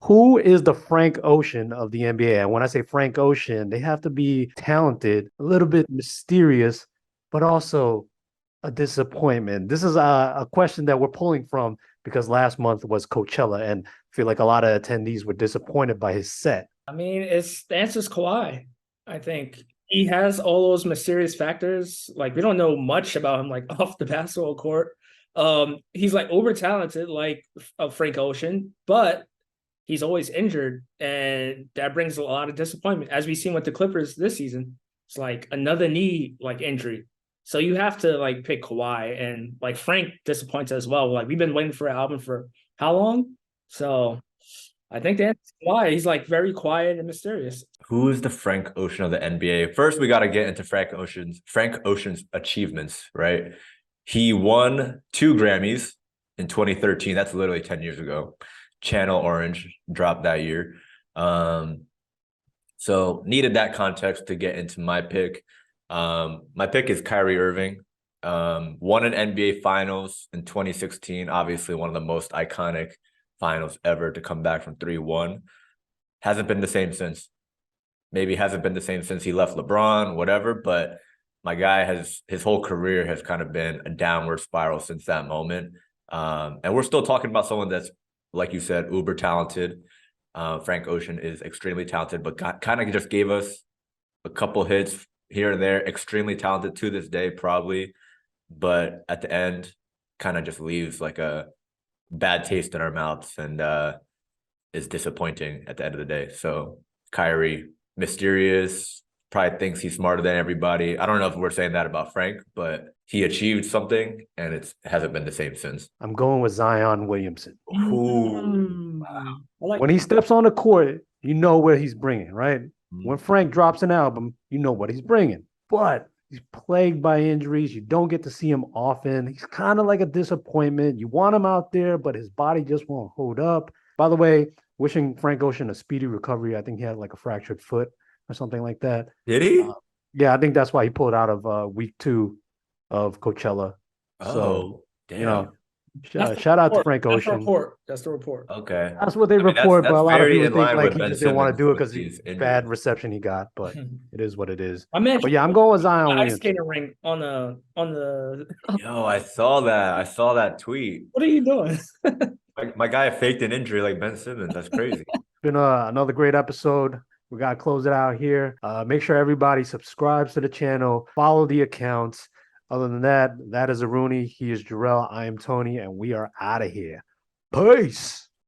Who is the Frank Ocean of the NBA? And when I say Frank Ocean, they have to be talented, a little bit mysterious, but also a disappointment. This is a question that we're pulling from because last month was Coachella, and I feel like a lot of attendees were disappointed by his set. I mean, it's the answer's Kawhi. I think he has all those mysterious factors. Like we don't know much about him, like off the basketball court. He's like over talented, like Frank Ocean, but he's always injured, and that brings a lot of disappointment. As we've seen with the Clippers this season, it's like another knee like injury. So you have to like pick Kawhi, and like Frank disappoints as well. Like we've been waiting for an album for how long? So I think that's why he's like very quiet and mysterious. Who is the Frank Ocean of the NBA? First, we got to get into Frank Ocean's achievements, right? He won 2 Grammys in 2013. That's literally 10 years ago. Channel Orange dropped that year. So needed that context to get into my pick. My pick is Kyrie Irving. Won an NBA Finals in 2016. Obviously, one of the most iconic finals ever to come back from 3-1. Hasn't been the same since. Maybe hasn't been the same since he left LeBron, whatever. But my guy his whole career has kind of been a downward spiral since that moment. And we're still talking about someone that's, like you said, uber talented. Frank Ocean is extremely talented, but kind of just gave us a couple hits here and there. Extremely talented to this day, probably. But at the end, kind of just leaves like a bad taste in our mouths and is disappointing at the end of the day. So Kyrie, mysterious, probably thinks he's smarter than everybody. I don't know if we're saying that about Frank, but he achieved something and it hasn't been the same since. I'm going with Zion Williamson. Ooh, Like When he steps on the court, you know where he's bringing, right? When Mm. Frank drops an album, you know what he's bringing. But he's plagued by injuries. You don't get to see him often. He's kind of like a disappointment. You want him out there, but his body just won't hold up. By the way, wishing Frank Ocean a speedy recovery. I think he had like a fractured foot or something like that. Did he? Yeah, I think that's why he pulled out of week 2 of Coachella. So, Oh, damn. you know, that's the shout out to report. Frank That's the Ocean. report. That's the report. Okay. That's what they I mean, report, but that's a lot of very people in think line like with he Ben just didn't want to Simmons do it with because his bad injury. reception he got, but it is what it is. I mean, But yeah, I'm going with Zion ice Williamson. skating ring on the. Yo, I saw that. I saw that tweet. What are you doing? My guy faked an injury like Ben Simmons. That's crazy. Been another great episode. We got to close it out here. Make sure everybody subscribes to the channel, follow the accounts. Other than that, that is Aruni. He is Jarrell. I am Tony, and we are out of here. Peace.